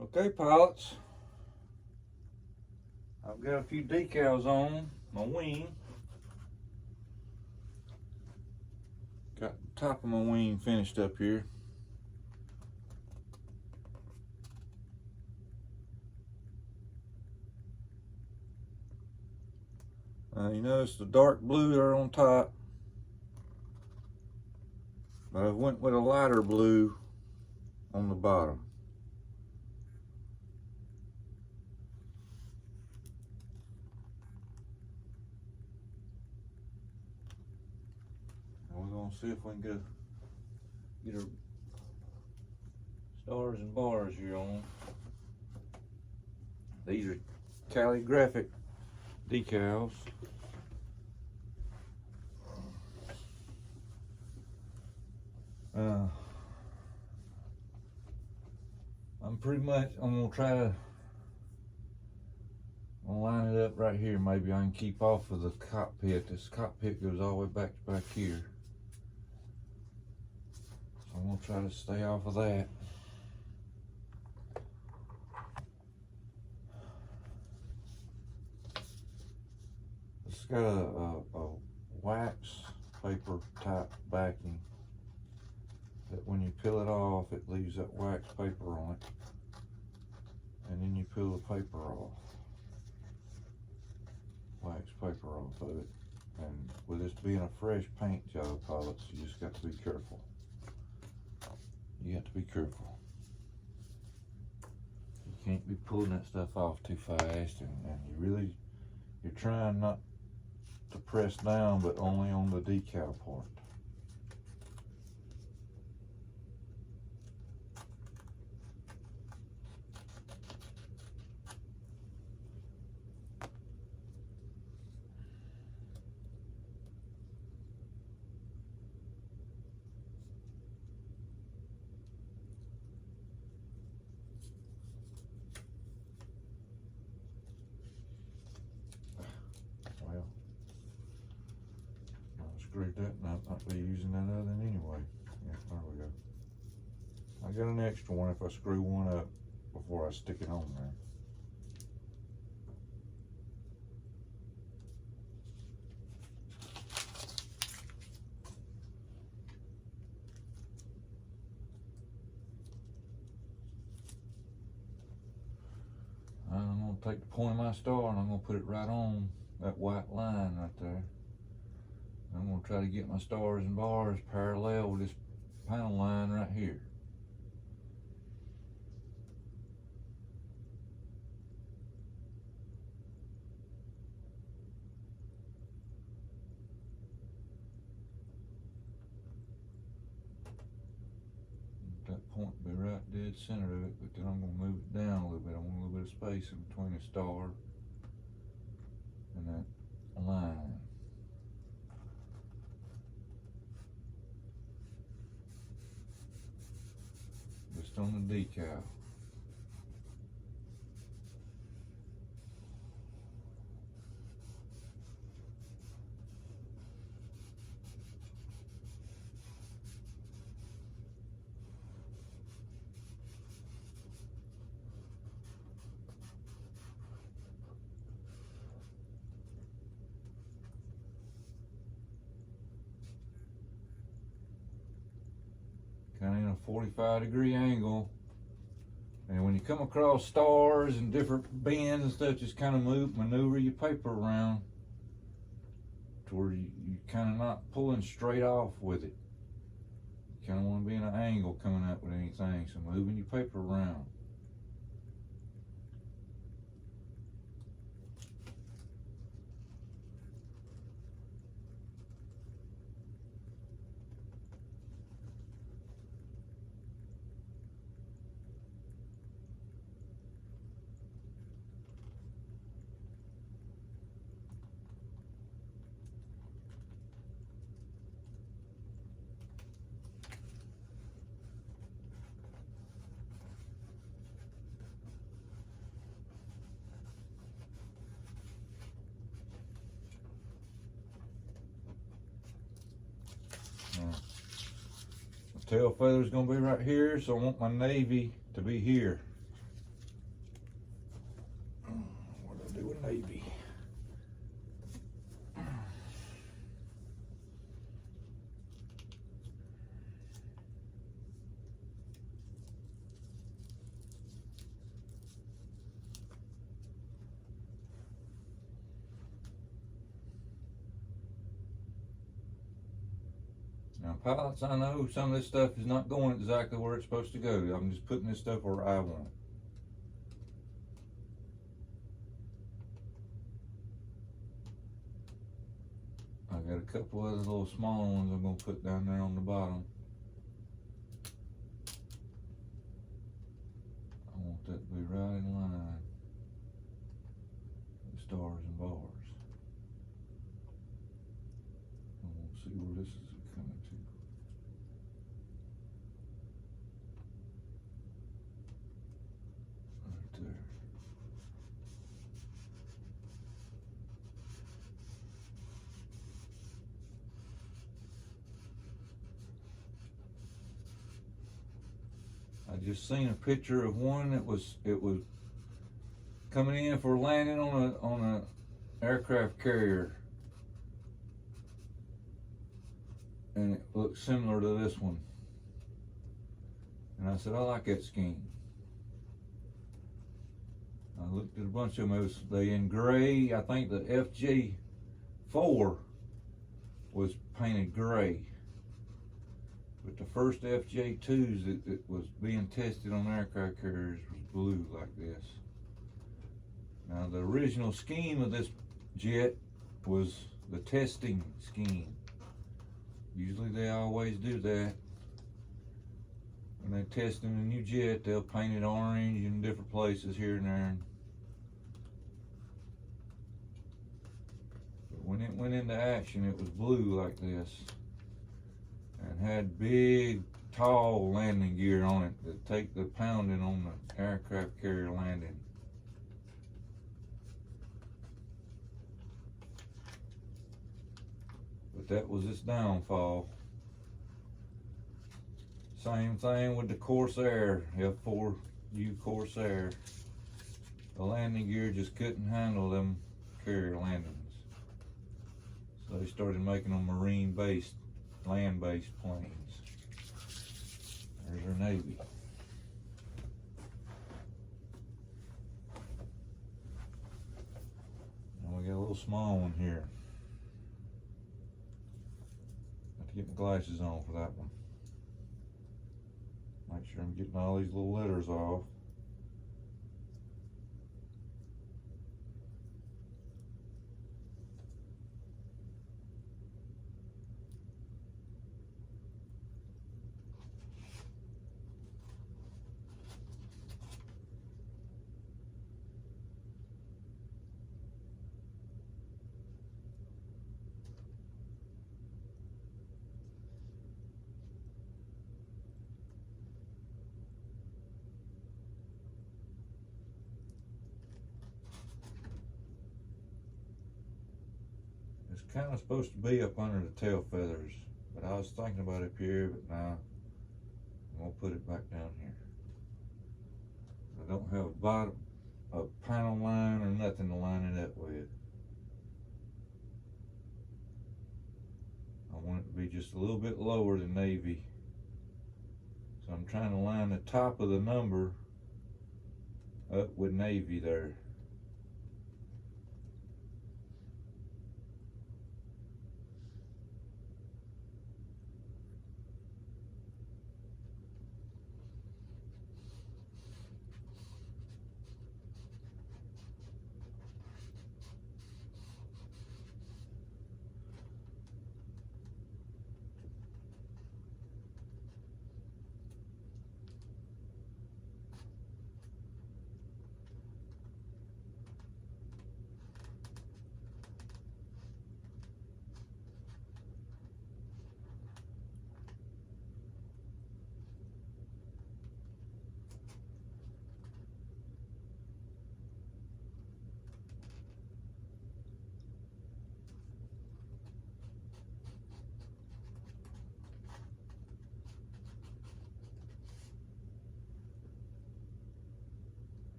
Okay, pilots, I've got a few decals on my wing. Got the top of my wing finished up here. You notice the dark blue there on top, but I went with a lighter blue on the bottom. And we're gonna see if we can get our stars and bars here on. These are calligraphic decals. I'm gonna try to line it up right here. Maybe I can keep off of the cockpit. This cockpit goes all the way back here. So I'm gonna try to stay off of that. It's got a wax paper type backing that when you peel it off, it leaves that wax paper on it, and then you peel the paper off, wax paper off of it. And with this being a fresh paint job, pilots, you just got to be careful. You got to be careful. You can't be pulling that stuff off too fast, and you're trying not to press down, but only on the decal part. Well, I screwed that and I'll not be using that other than anyway. Yeah, there we go. I got an extra one if I screw one up before I stick it on there. I'm going to take the point of my star and I'm going to put it right on that white line right there. I'm going to try to get my stars and bars parallel with this panel line right here. That point will be right dead center of it, but then I'm going to move it down a little bit. I want a little bit of space in between the star and that line. Just on the decal. Kind of in a 45-degree angle. And when you come across stars and different bends and stuff, just kind of maneuver your paper around to where you kind of not pulling straight off with it. You kind of want to be in an angle coming up with anything, so moving your paper around. The tail feather's gonna be right here, so I want my navy to be here. do a navy. Now, pilots, I know some of this stuff is not going exactly where it's supposed to go. I'm just putting this stuff where I want it. I got a couple other little smaller ones I'm going to put down there on the bottom. I want that to be right in line with stars and bars. And we'll see where this is coming to. Right there. I just seen a picture of one that was coming in for landing on a aircraft carrier, and it looked similar to this one. And I said, I like that scheme. I looked at a bunch of them. They in gray. I think the FJ-4 was painted gray. But the first FJ-2s that was being tested on aircraft carriers was blue like this. Now the original scheme of this jet was the testing scheme. Usually they always do that. When they're testing a new jet, they'll paint it orange in different places here and there. But when it went into action, it was blue like this. And had big, tall landing gear on it to take the pounding on the aircraft carrier landing. But that was its downfall. Same thing with the Corsair, F4U Corsair. The landing gear just couldn't handle them carrier landings. So they started making them marine-based, land-based planes. There's our Navy. And we got a little small one here. Have to get my glasses on for that one. Make sure I'm getting all these little letters off. It's kind of supposed to be up under the tail feathers, but I was thinking about it up here, but now I'm gonna put it back down here. I don't have a panel line or nothing to line it up with. I want it to be just a little bit lower than Navy. So I'm trying to line the top of the number up with Navy there.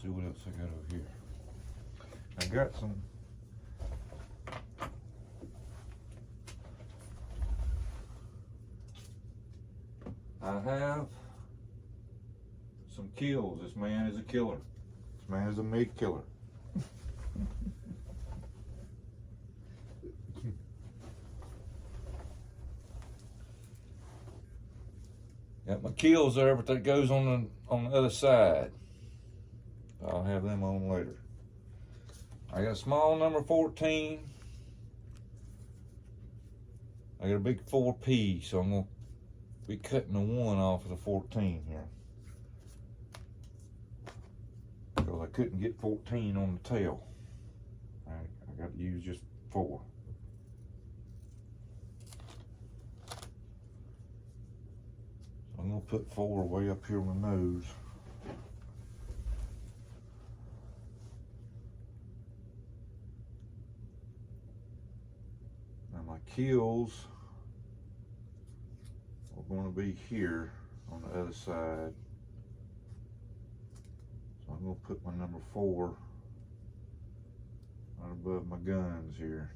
see what else I got over here. I got some I have some kills. This man is a killer. This man is a meat killer. Got my kills there, but that goes on the other side. I'll have them on later. I got a small number 14. I got a big 4P, so I'm gonna be cutting the 1 off of the 14 here. Because I couldn't get 14 on the tail. I got to use just 4. So I'm gonna put 4 way up here on the nose. Now my kills are going to be here on the other side. So I'm going to put my number 4 right above my guns here.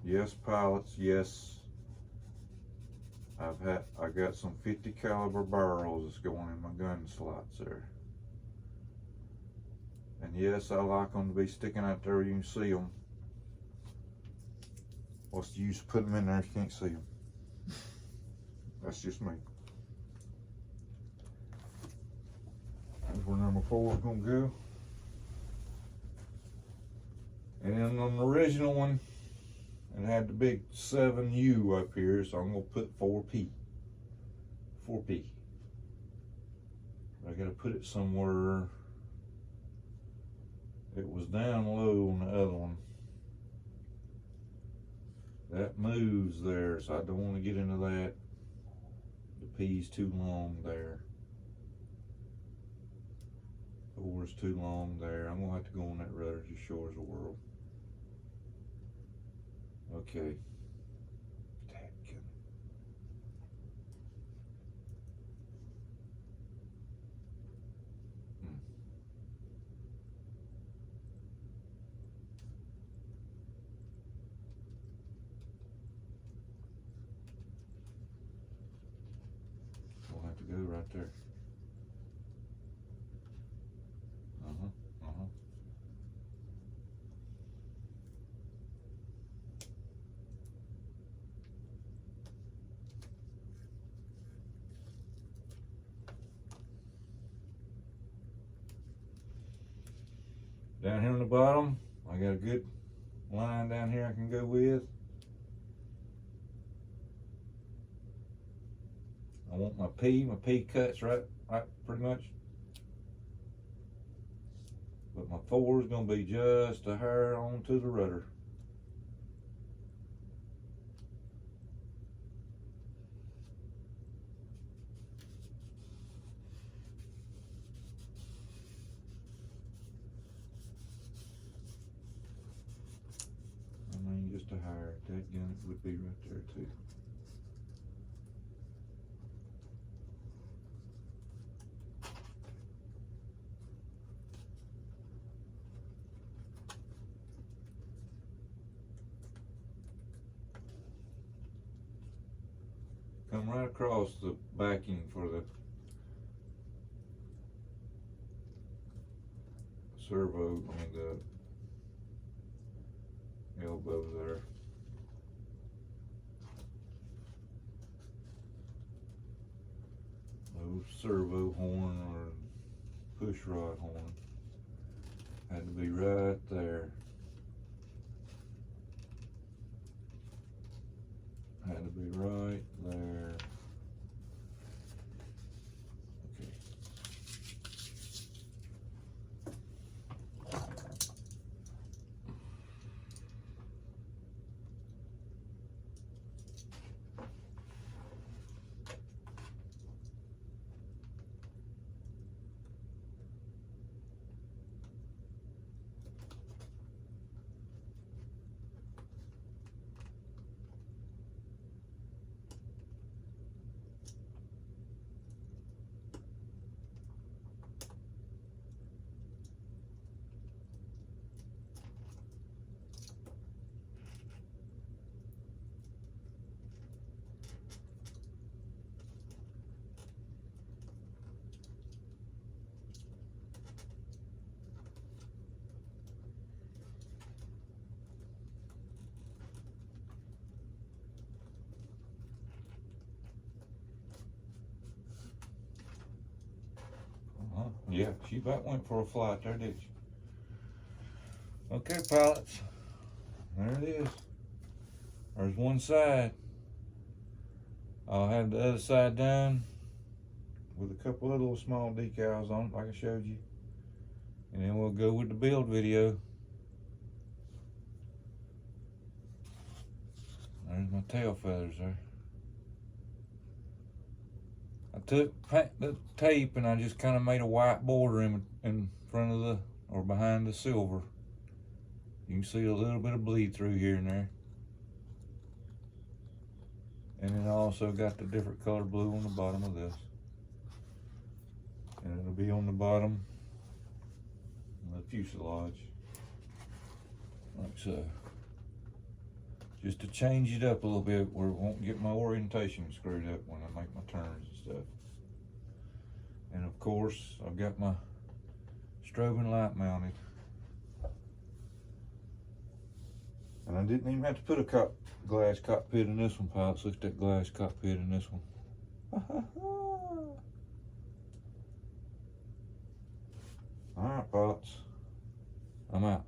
Yes, pilots, yes, I got some 50 caliber barrels that's going in my gun slots there. And yes, I like them to be sticking out there, you can see them. What's the use of putting them in there if you can't see them? That's just me. That's where number 4 is going to go. And then on the original one, it had the big 7U up here, so I'm going to put 4P. 4P. But I got to put it somewhere. It was down low on the other one. That moves there, so I don't want to get into that. The P's too long there. 4's too long there. I'm going to have to go on that rudder just short as the world. Okay. We'll have to go right there. Down here on the bottom, I got a good line down here I can go with. I want my P cuts right pretty much. But my 4 is going to be just a hair onto the rudder. Just a hair. That gun would be right there too. Come right across the backing for the servo, I mean the elbow there. No servo horn or push rod horn. Had to be right there. Had to be right there. Okay. Yeah, she about went for a flight there, didn't she? Okay, pilots. There it is. There's one side. I'll have the other side done with a couple of little small decals on it, like I showed you. And then we'll go with the build video. There's my tail feathers there. I took the tape and I just kind of made a white border in front of the, or behind the silver. You can see a little bit of bleed through here and there. And then I also got the different color blue on the bottom of this. And it'll be on the bottom of the fuselage, like so. Just to change it up a little bit where it won't get my orientation screwed up when I make my turns and stuff. And of course, I've got my strobing light mounted. And I didn't even have to put a glass cockpit in this one, pilots. Look at that glass cockpit in this one. All right, pilots. I'm out.